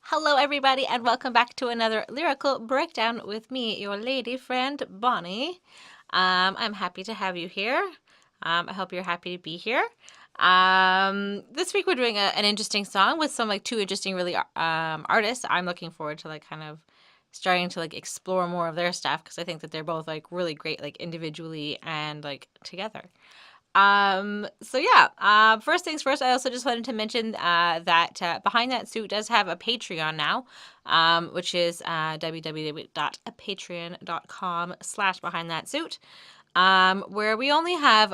Hello, everybody, and welcome back to another lyrical breakdown with me, your lady friend, Bonnie. I'm happy to have you here. I hope you're happy to be here. This week we're doing an interesting song with some two interesting really artists. I'm looking forward to kind of starting to explore more of their stuff because I think that they're both really great individually and together. So yeah, first things first, I also just wanted to mention that Behind That Suit does have a Patreon now, which is www.patreon.com/Behind That Suit, where we only have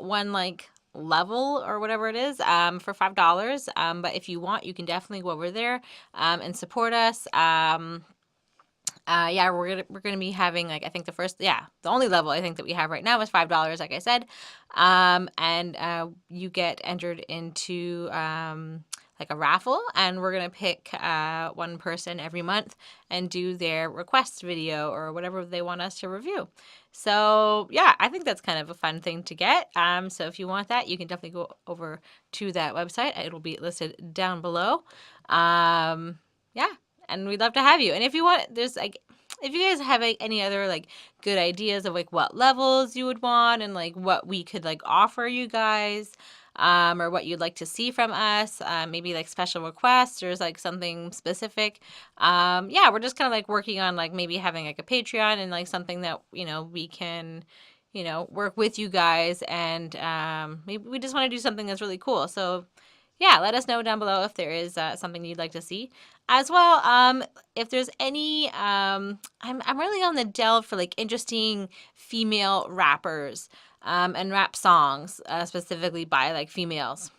one level or whatever it is for $5. But if you want, you can definitely go over there and support us. Yeah, we're gonna be having I think the only level I think that we have right now is $5, like I said, and you get entered into a raffle, and we're gonna pick one person every month and do their request video or whatever they want us to review. So yeah, I think that's kind of a fun thing to get. So if you want that, you can definitely go over to that website. It'll be listed down below. Yeah, and we'd love to have you. And if you want, if you guys have any other good ideas of what levels you would want and what we could offer you guys, or what you'd like to see from us, maybe special requests or something specific. Yeah, we're just kind of working on maybe having a Patreon and something that we can work with you guys, and maybe we just want to do something that's really cool. So yeah, let us know down below if there is something you'd like to see. As well, if there's any, I'm really on the delve for interesting female rappers and rap songs, specifically by females.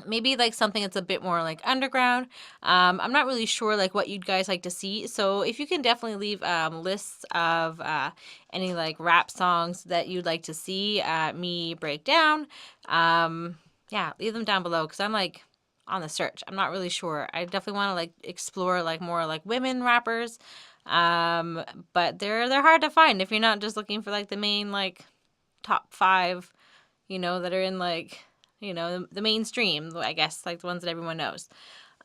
Maybe something that's a bit more underground. I'm not really sure what you'd guys like to see. So if you can definitely leave lists of any rap songs that you'd like to see me break down. Yeah, leave them down below because I'm on the search. I'm not really sure. I definitely want to explore more women rappers. But they're hard to find if you're not just looking for the main top 5, that are in the mainstream, I guess, the ones that everyone knows.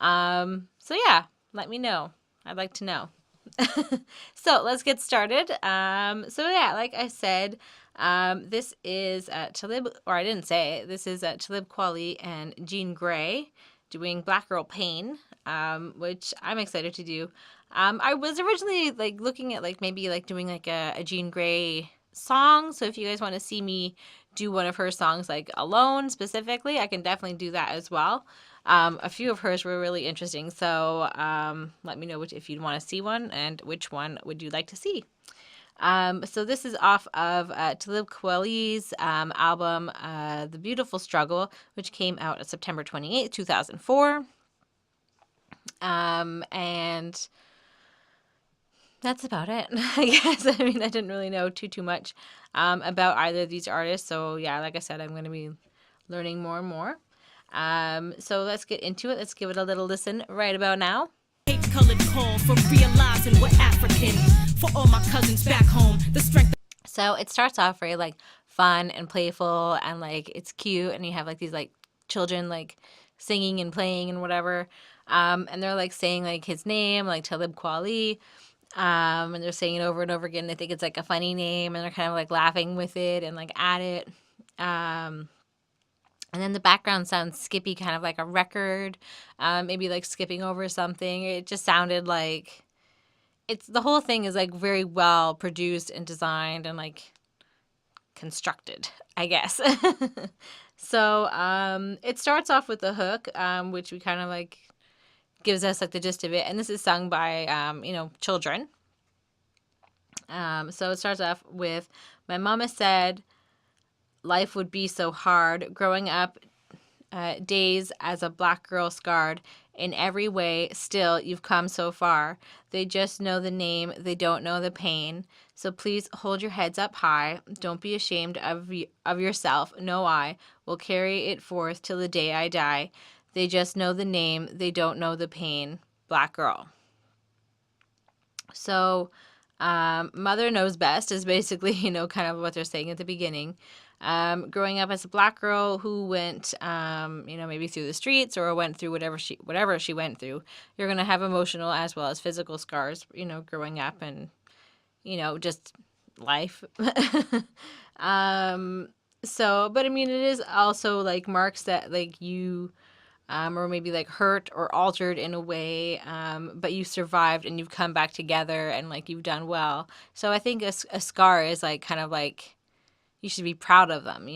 So yeah, let me know. I'd like to know. So let's get started. So yeah, like I said, this is Talib, or I didn't say it, this is Talib Kweli and Grae doing Black Girl Pain, which I'm excited to do. I was originally looking at maybe doing a Jean Grae song. So if you guys want to see me do one of her songs alone specifically, I can definitely do that as well. A few of hers were really interesting, so let me know if you'd want to see one and which one would you like to see. So this is off of Talib Kweli's album, The Beautiful Struggle, which came out on September 28th, 2004. And that's about it, I guess. I mean, I didn't really know too much about either of these artists. So yeah, like I said, I'm going to be learning more and more. So let's get into it. Let's give it a little listen right about now. Colored call for realizing we're African. For all my cousins back home, the strength. So it starts off very fun and playful, and it's cute, and you have these children singing and playing and whatever. And they're saying his name, Talib Kweli. And they're saying it over and over again. They think it's a funny name, and they're kind of laughing with it and at it. And then the background sounds skippy, kind of like a record, maybe skipping over something. It just sounded the whole thing is very well produced and designed and constructed, I guess. So it starts off with the hook, which we kind of gives us the gist of it, and this is sung by children. So it starts off with, my mama said life would be so hard growing up, days as a black girl scarred in every way. Still, you've come so far. They just know the name, they don't know the pain. So please hold your heads up high. Don't be ashamed of yourself. No, I will carry it forth till the day I die. They just know the name, they don't know the pain. Black girl. So mother knows best is basically kind of what they're saying at the beginning. Growing up as a black girl who went, maybe through the streets or went through whatever she went through, you're going to have emotional as well as physical scars, growing up and, just life. um, but I mean, it is also like marks that like you, or maybe like hurt or altered in a way, but you survived and you've come back together and like you've done well. So I think a scar is like kind of like you should be proud of them,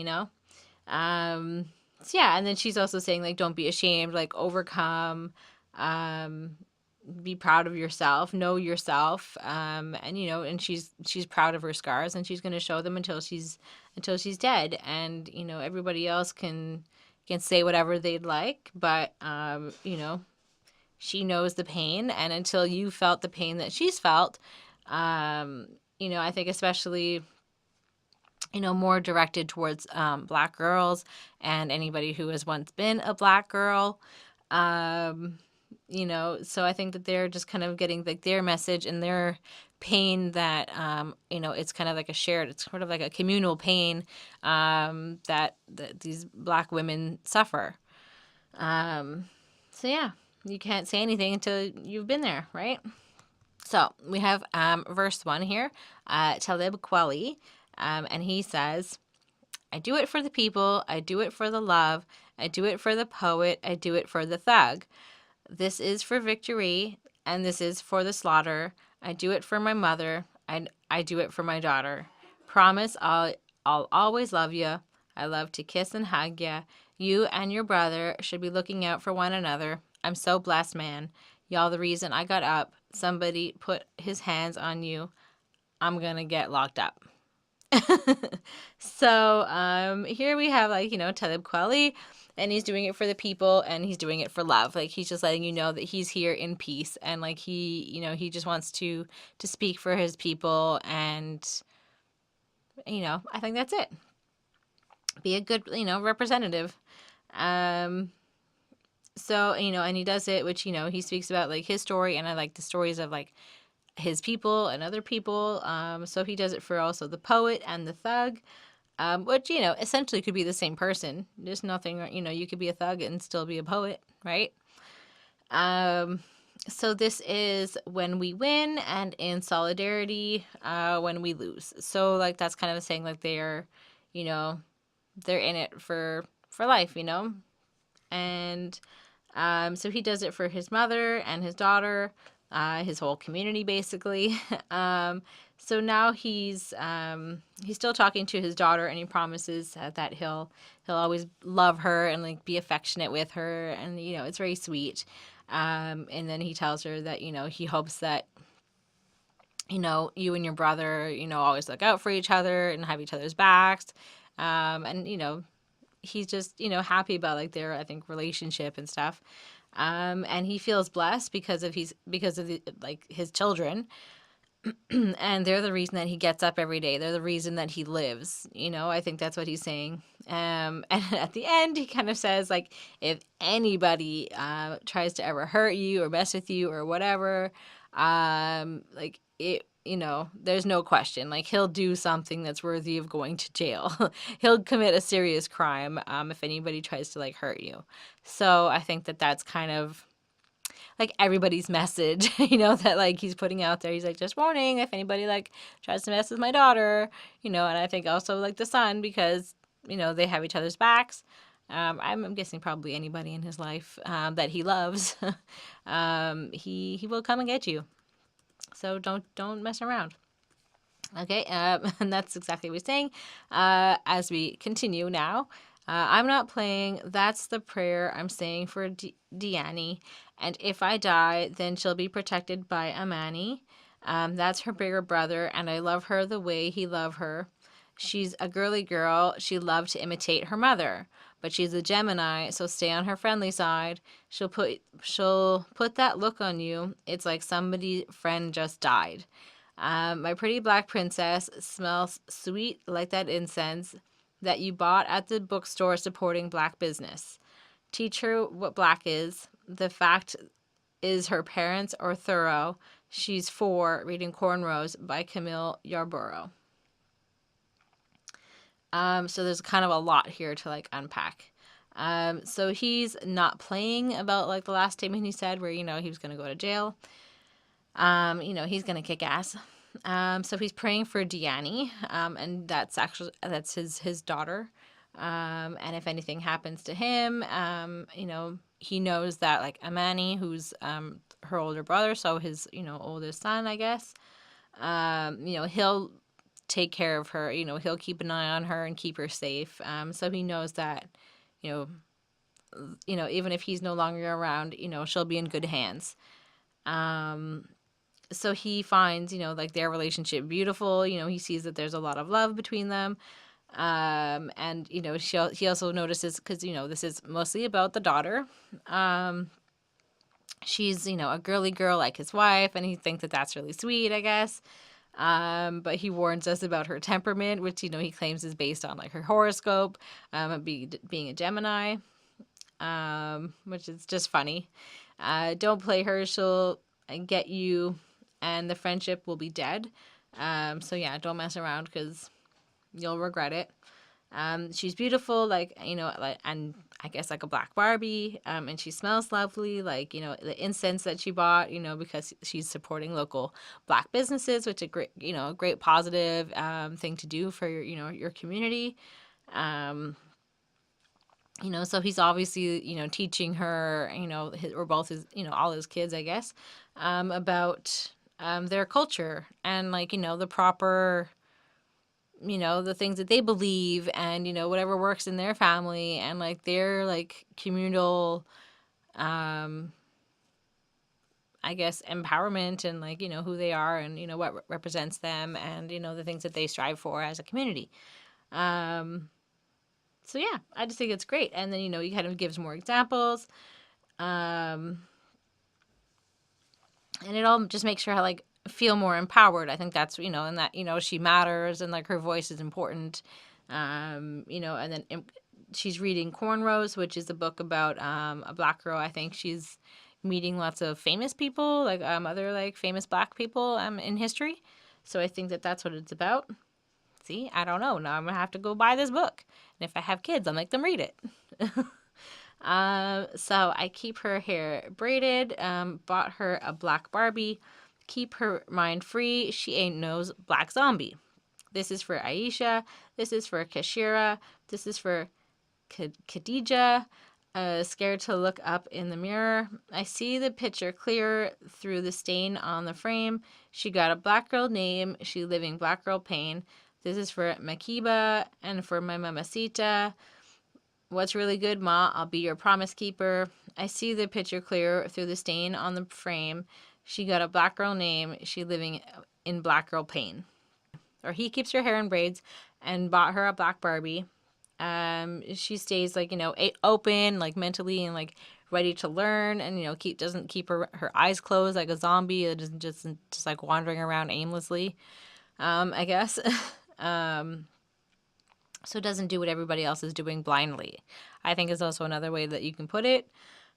Um, so yeah, and then she's also saying like don't be ashamed, like overcome, um, be proud of yourself, know yourself, and and she's proud of her scars and she's going to show them until she's dead, and everybody else can say whatever they'd like, but she knows the pain, and until you felt the pain that she's felt, I think especially more directed towards black girls and anybody who has once been a black girl. Um, so I think that they're just kind of getting like their message and their pain that, it's kind of like it's sort of like a communal pain that these black women suffer. So yeah, you can't say anything until you've been there, right? So we have verse 1 here, Talib Kweli, and he says, I do it for the people, I do it for the love, I do it for the poet, I do it for the thug. This is for victory, and this is for the slaughter. I do it for my mother, and I do it for my daughter. Promise I'll always love you. I love to kiss and hug you. You and your brother should be looking out for one another. I'm so blessed, man. Y'all the reason I got up. Somebody put his hands on you. I'm gonna get locked up. So here we have like Talib Kweli, and he's doing it for the people and he's doing it for love. Like he's just letting you know that he's here in peace, and like he just wants to speak for his people, and I think that's it. Be a good representative. um and he does it, which he speaks about like his story, and I like the stories of like his people and other people. So he does it for also the poet and the thug, which essentially could be the same person. There's nothing, you could be a thug and still be a poet, right? um so this is when we win, and in solidarity when we lose. So like that's kind of saying like you know they're in it for life, and so he does it for his mother and his daughter, his whole community basically. So now he's still talking to his daughter, and he promises that he'll always love her and like be affectionate with her, and it's very sweet. And then he tells her that he hopes that you and your brother always look out for each other and have each other's backs. And he's just happy about like their, I think, relationship and stuff. And he feels blessed because of like his children. And they're the reason that he gets up every day. They're the reason that he lives. I think that's what he's saying. And at the end, he kind of says like, if anybody tries to ever hurt you or mess with you or whatever, like it. There's no question. Like he'll do something that's worthy of going to jail. He'll commit a serious crime if anybody tries to like hurt you. So I think that that's kind of like everybody's message, that like he's putting out there. He's like, just warning, if anybody like tries to mess with my daughter, and I think also like the son, because, they have each other's backs. I'm guessing probably anybody in his life that he loves, he will come and get you. So don't mess around. Okay, and that's exactly what he's saying. As we continue now, I'm not playing. That's the prayer I'm saying for Deannie. And if I die, then she'll be protected by Amani. That's her bigger brother, and I love her the way he loved her. She's a girly girl. She loved to imitate her mother, but she's a Gemini, so stay on her friendly side. She'll put that look on you. It's like somebody's friend just died. My pretty black princess smells sweet like that incense that you bought at the bookstore supporting black business. Teach her what black is. The fact is her parents are thorough. She's 4, reading Cornrows by Camille Yarborough. So there's kind of a lot here to like unpack. So he's not playing about like the last statement he said where, he was going to go to jail. He's going to kick ass. So he's praying for Deani, and that's his daughter. And if anything happens to him, he knows that like Amani, who's her older brother, so his oldest son, I guess, he'll take care of her. He'll keep an eye on her and keep her safe. So he knows that, you know, even if he's no longer around, she'll be in good hands. So he finds, like their relationship beautiful. He sees that there's a lot of love between them. And he also notices, because this is mostly about the daughter. She's a girly girl like his wife, and he thinks that that's really sweet, I guess. But he warns us about her temperament, which he claims is based on like her horoscope, being a Gemini, which is just funny. Don't play her; she'll get you, and the friendship will be dead. So yeah, don't mess around because you'll regret it. She's beautiful, and I guess like a black Barbie. And she smells lovely, like the incense that she bought, because she's supporting local black businesses, which is a great positive thing to do for your community. So he's obviously teaching her, or both his all his kids, I guess, about their culture and like the proper the things that they believe and, whatever works in their family and like their like communal, I guess, empowerment and like, who they are and, what represents them and, the things that they strive for as a community. So yeah, I just think it's great. And then, he kind of gives more examples. And it all just makes her like feel more empowered. I think that's, and that, she matters and like her voice is important. And then she's reading Cornrows, which is a book about a black girl. I think she's meeting lots of famous people, like other like famous black people in history. So I think that that's what it's about. See, I don't know. Now I'm gonna have to go buy this book, and if I have kids, I'll make them read it. So I keep her hair braided. Bought her a black Barbie. Keep her mind free. She ain't no black zombie. This is for Aisha. This is for Kashira. This is for Khadija. Scared to look up in the mirror. I see the picture clear through the stain on the frame. She got a black girl name. She living black girl pain. This is for Makiba and for my mamacita. What's really good, Ma? I'll be your promise keeper. I see the picture clear through the stain on the frame. She got a black girl name. She living in black girl pain. Or he keeps her hair in braids and bought her a black Barbie. She stays like, open, like mentally and like ready to learn and, doesn't keep her eyes closed like a zombie. It isn't just like wandering around aimlessly, I guess. So it doesn't do what everybody else is doing blindly. I think is also another way that you can put it.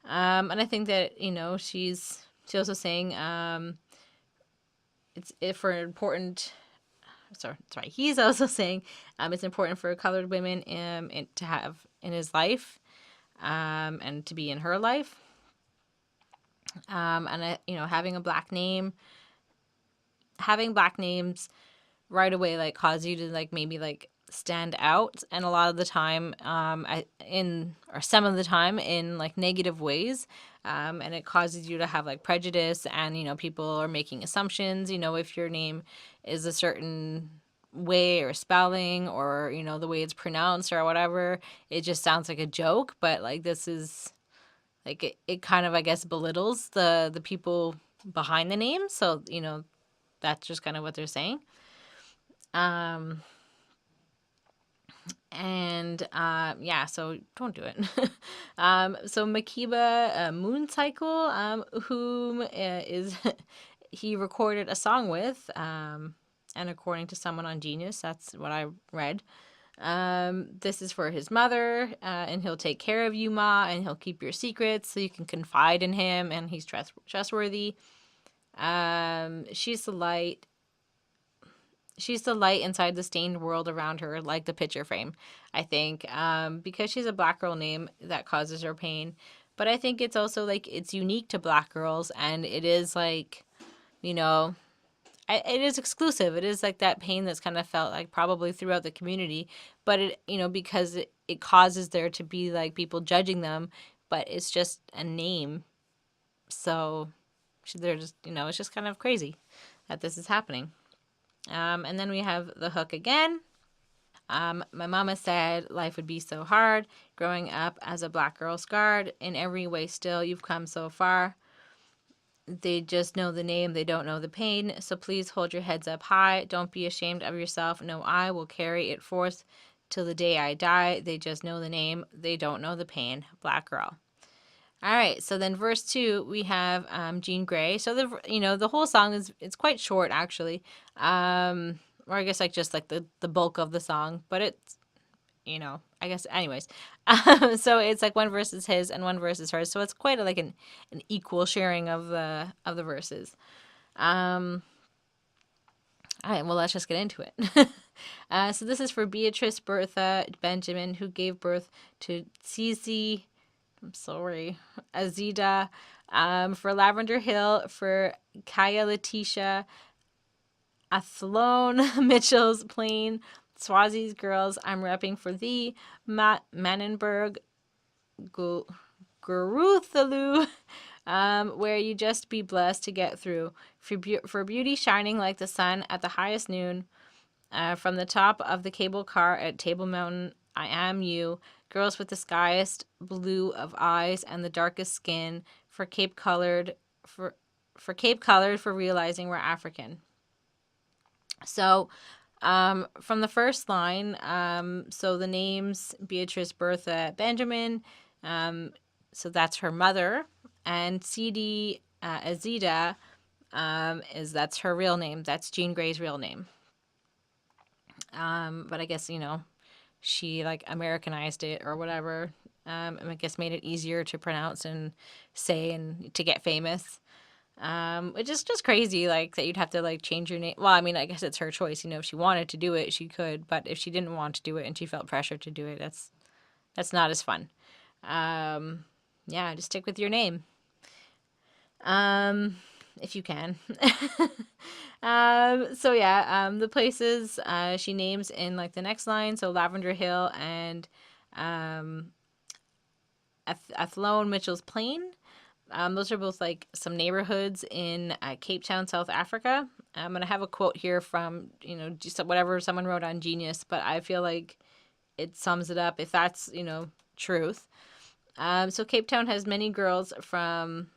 And I think that, she's also saying it's for important. Sorry. He's also saying it's important for colored women to have in his life and to be in her life. And having black names right away like cause you to like maybe like stand out, and a lot of the time some of the time in like negative ways, and it causes you to have like prejudice and people are making assumptions if your name is a certain way or spelling or the way it's pronounced or whatever. It just sounds like a joke, but like this is like it kind of I guess belittles the people behind the name. So that's just kind of what they're saying. And yeah, so don't do it. So Makiba Moon Cycle, whom is he recorded a song with, and according to someone on Genius, that's what I read. This is for his mother, and he'll take care of you, Ma, and he'll keep your secrets so you can confide in him, and he's trustworthy. She's the light. she's the light inside the stained world around her, like the picture frame, I think, because she's a black girl name that causes her pain. But I think it's also like it's unique to black girls, and it is like, you know, it is exclusive. It is like that pain that's kind of felt like probably throughout the community, but it, because it causes there to be like people judging them, but it's just a name. So they're just, it's just kind of crazy that this is happening. And then we have the hook again. My mama said life would be so hard growing up as a black girl scarred in every way. Still, you've come so far. They just know the name, they don't know the pain. So please hold your heads up high. Don't be ashamed of yourself. No, I will carry it forth till the day I die. They just know the name, they don't know the pain. Black girl. All right, so then verse 2 we have Jean Grae. So the whole song is, it's quite short actually, or I guess like just like the bulk of the song, but it's, I guess anyways. So it's like one verse is his and one verse is hers. So it's quite like an equal sharing of the verses. All right, well, let's just get into it. So this is for Beatrice Bertha Benjamin, who gave birth to Cici, I'm sorry, Azida, for Lavender Hill, for Kaya Letitia, Athlone, Mitchell's Plain, Swazi's Girls, I'm repping for thee, Manenberg, Guruthalu, where you just be blessed to get through. For beauty shining like the sun at the highest noon, from the top of the cable car at Table Mountain, I am you. Girls with the skyest blue of eyes and the darkest skin, for Cape colored, for realizing we're African. So, from the first line, so the names Beatrice Bertha Benjamin, so that's her mother, and CD Azida, that's her real name. That's Jean Grae's real name. But I guess, she like Americanized it or whatever. And I guess made it easier to pronounce and say and to get famous. Which is just crazy, like that you'd have to like change your name. Well, I mean, I guess it's her choice. If she wanted to do it, she could. But if she didn't want to do it and she felt pressure to do it, that's not as fun. Yeah, just stick with your name. If you can. So yeah, the places she names in like the next line, so Lavender Hill and Athlone Mitchell's Plain. Those are both like some neighborhoods in Cape Town, South Africa. I'm going to have a quote here from, just whatever someone wrote on Genius, but I feel like it sums it up if that's, truth. So Cape Town has many girls from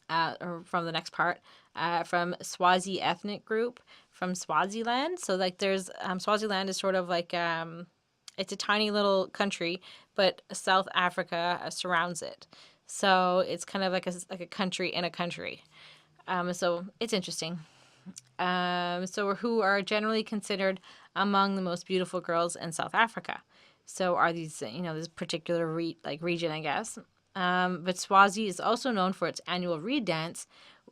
the next part, from Swazi ethnic group from Swaziland. So like there's Swaziland is sort of like it's a tiny little country, but South Africa surrounds it. So it's kind of like a country in a country. So it's interesting. So who are generally considered among the most beautiful girls in South Africa. So are these, this particular region, I guess. But Swazi is also known for its annual reed dance,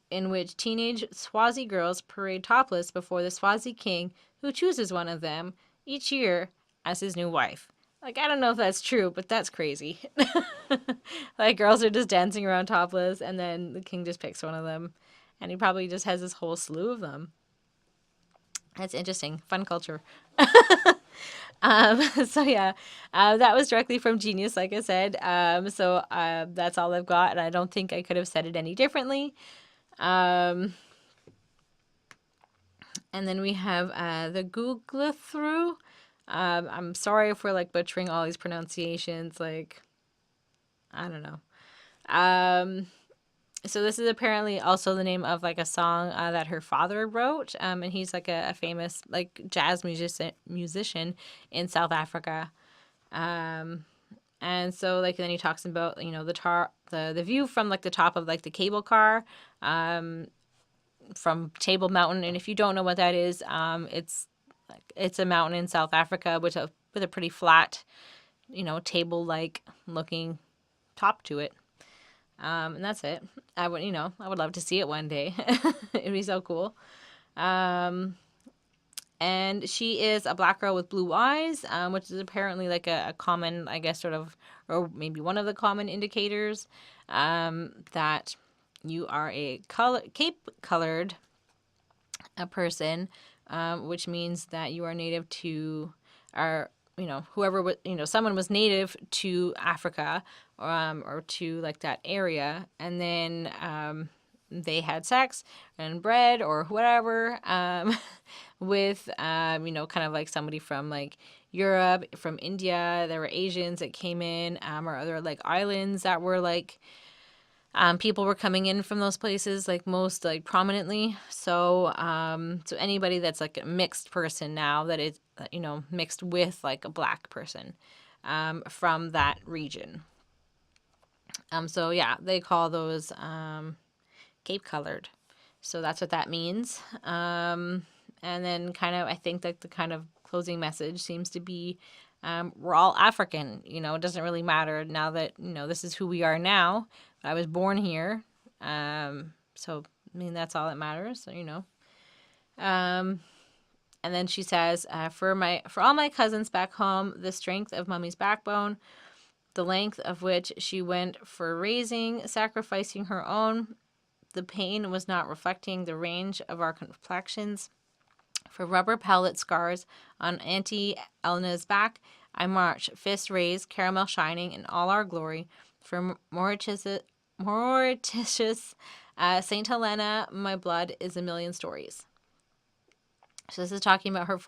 in which teenage Swazi girls parade topless before the Swazi king, who chooses one of them each year as his new wife. Like, I don't know if that's true, but that's crazy. Like, girls are just dancing around topless, and then the king just picks one of them, and he probably just has this whole slew of them. That's interesting. Fun culture. So yeah, that was directly from Genius, like I said. So that's all I've got, and I don't think I could have said it any differently. And then we have the Google through. I'm sorry if we're like butchering all these pronunciations. Like, I don't know. So this is apparently also the name of like a song that her father wrote, and he's like a famous like jazz musician in South Africa. And so like then he talks about the view from like the top of like the cable car, from Table Mountain, and if you don't know what that is, it's a mountain in South Africa with a pretty flat, table like looking top to it. And that's it. I would love to see it one day. It'd be so cool. Um, and she is a black girl with blue eyes, which is apparently like a common, I guess, sort of, or maybe one of the common indicators that you are a Cape colored a person, which means that you are native to, or whoever was, someone was native to Africa, or to like that area, and then they had sex and bred or whatever with kind of like somebody from like Europe, from India. There were Asians that came in, or other like islands that were like people were coming in from those places, like most like prominently. So anybody that's like a mixed person now that is, mixed with like a black person from that region. So yeah, they call those Cape colored. So that's what that means. And then kind of, I think that the kind of closing message seems to be we're all African. It doesn't really matter now that, this is who we are now. I was born here. So, I mean, that's all that matters. So. And then she says, for all my cousins back home, the strength of Mummy's backbone, the length of which she went for raising, sacrificing her own, the pain was not reflecting the range of our complexions. For rubber pellet scars on Auntie Elna's back, I march, fist raised, caramel shining in all our glory. For Mauritius, St. Helena, my blood is a million stories. So this is talking about her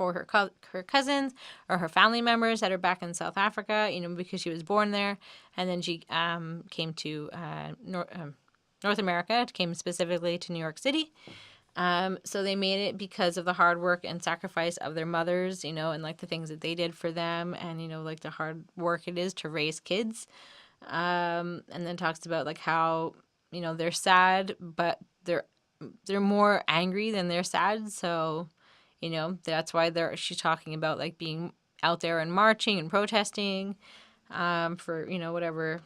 cousins or her family members that are back in South Africa, because she was born there, and then she came to North America, came specifically to New York City. So they made it because of the hard work and sacrifice of their mothers, and like the things that they did for them, and like the hard work it is to raise kids. And then talks about like how they're sad, but they're more angry than they're sad. So that's why she's talking about like being out there and marching and protesting for whatever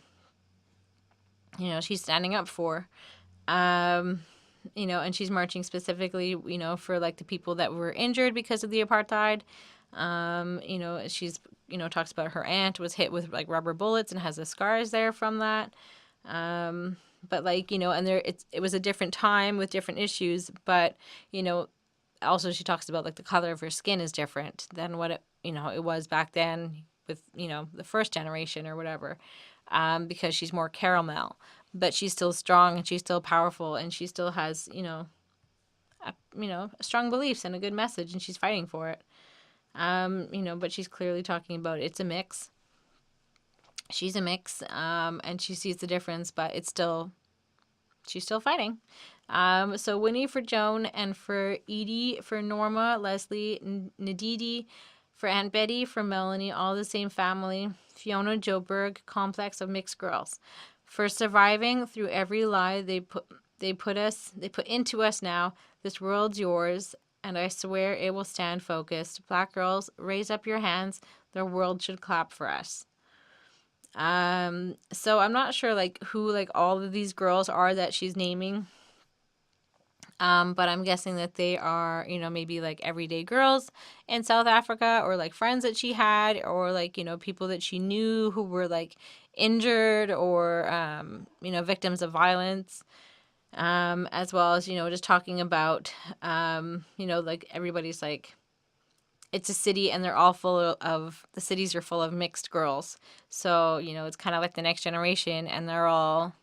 she's standing up for. And she's marching specifically, for like the people that were injured because of the apartheid. She's, talks about her aunt was hit with like rubber bullets and has the scars there from that. But like, and it was a different time with different issues, but, also she talks about like the color of her skin is different than what it was back then with, the first generation or whatever, because she's more caramel, but she's still strong and she's still powerful and she still has, strong beliefs and a good message and she's fighting for it. But she's clearly talking about it's a mix. She's a mix, and she sees the difference, but she's still fighting. So Winnie for Joan, and for Edie for Norma, Leslie, Nadidi, for Aunt Betty, for Melanie, all the same family. Fiona Joburg, complex of mixed girls. For surviving through every lie they put into us now. This world's yours, and I swear it will stand focused. Black girls, raise up your hands. The world should clap for us. So I'm not sure like who like all of these girls are that she's naming. But I'm guessing that they are, maybe like everyday girls in South Africa, or like friends that she had, or like, people that she knew who were like injured or, victims of violence. As well as, just talking about, like everybody's like, it's a city and they're all the cities are full of mixed girls. So, it's kind of like the next generation and they're all,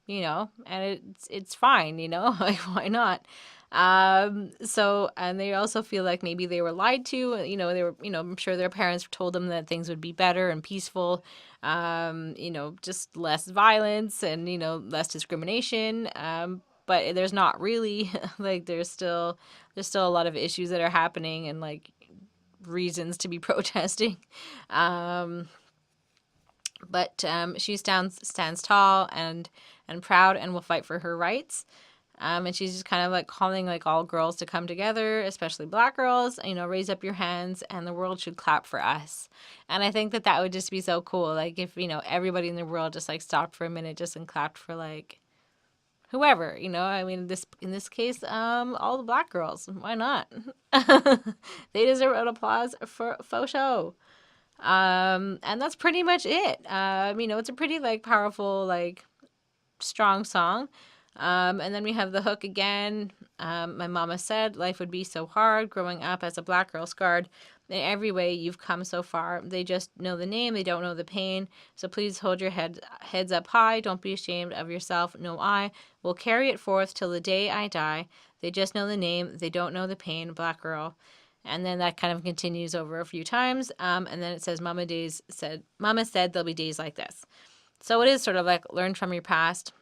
and it's fine, like why not? And they also feel like maybe they were lied to, they were, I'm sure their parents told them that things would be better and peaceful, just less violence and, less discrimination. But there's not really like, there's still a lot of issues that are happening and like reasons to be protesting. But she stands tall and proud and will fight for her rights. And she's just kind of like calling like all girls to come together, especially black girls, raise up your hands and the world should clap for us. And I think that would just be so cool. Like if, everybody in the world just like stopped for a minute just and clapped for like whoever, I mean, in this case, all the black girls. Why not? They deserve an applause for faux show. And that's pretty much it. It's a pretty like powerful, like strong song. And then we have the hook again. My mama said life would be so hard growing up as a black girl scarred. In every way, you've come so far. They just know the name, they don't know the pain. So please hold your heads up high. Don't be ashamed of yourself. No, I will carry it forth till the day I die. They just know the name, they don't know the pain. Black girl. And then that kind of continues over a few times. And then it says, Mama said there'll be days like this. So it is sort of like learn from your past.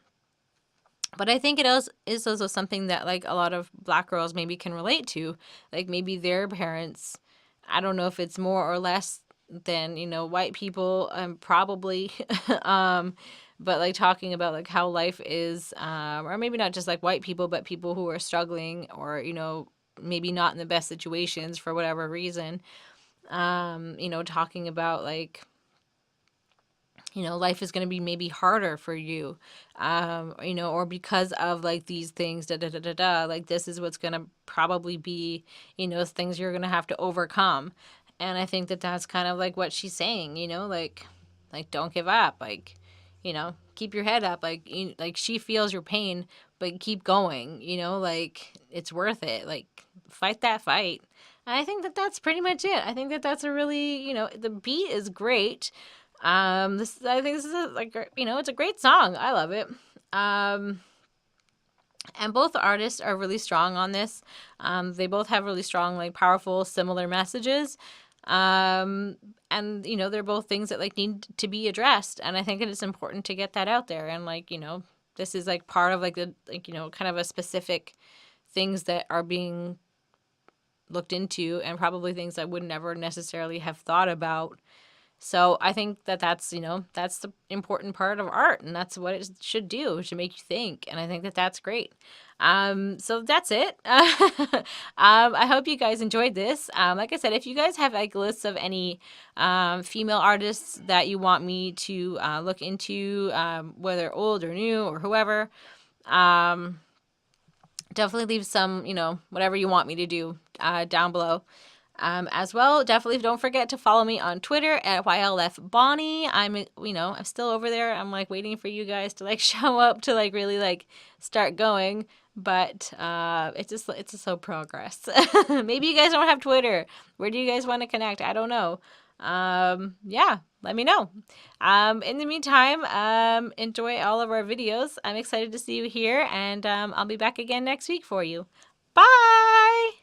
But I think is also something that like a lot of black girls maybe can relate to. Like maybe their parents, I don't know if it's more or less than, white people, probably. But like talking about like how life is, or maybe not just like white people, but people who are struggling or, maybe not in the best situations for whatever reason. Talking about like, life is going to be maybe harder for you, or because of like these things, da da da da da. Like this is what's going to probably be, things you're going to have to overcome. And I think that that's kind of like what she's saying, like don't give up, like, keep your head up, like, like she feels your pain, but keep going, like it's worth it, like fight that fight. And I think that that's pretty much it. I think that that's a really, the beat is great. I think this is it's a great song. I love it. And both artists are really strong on this. They both have really strong, like powerful, similar messages. And they're both things that like need to be addressed. And I think it is important to get that out there. And like, this is like part of like the, like, kind of a specific things that are being looked into and probably things I would never necessarily have thought about. So I think that that's, that's the important part of art, and that's what it should do. It should make you think. And I think that that's great. So that's it. I hope you guys enjoyed this. Like I said, if you guys have like lists of any female artists that you want me to look into, whether old or new or whoever, definitely leave some, whatever you want me to do down below. As well, definitely don't forget to follow me on Twitter at YLFBonnie. I'm still over there. I'm like waiting for you guys to like show up to like really like start going. But it's just slow progress. Maybe you guys don't have Twitter. Where do you guys want to connect? I don't know. Yeah, let me know. In the meantime, enjoy all of our videos. I'm excited to see you here, and I'll be back again next week for you. Bye!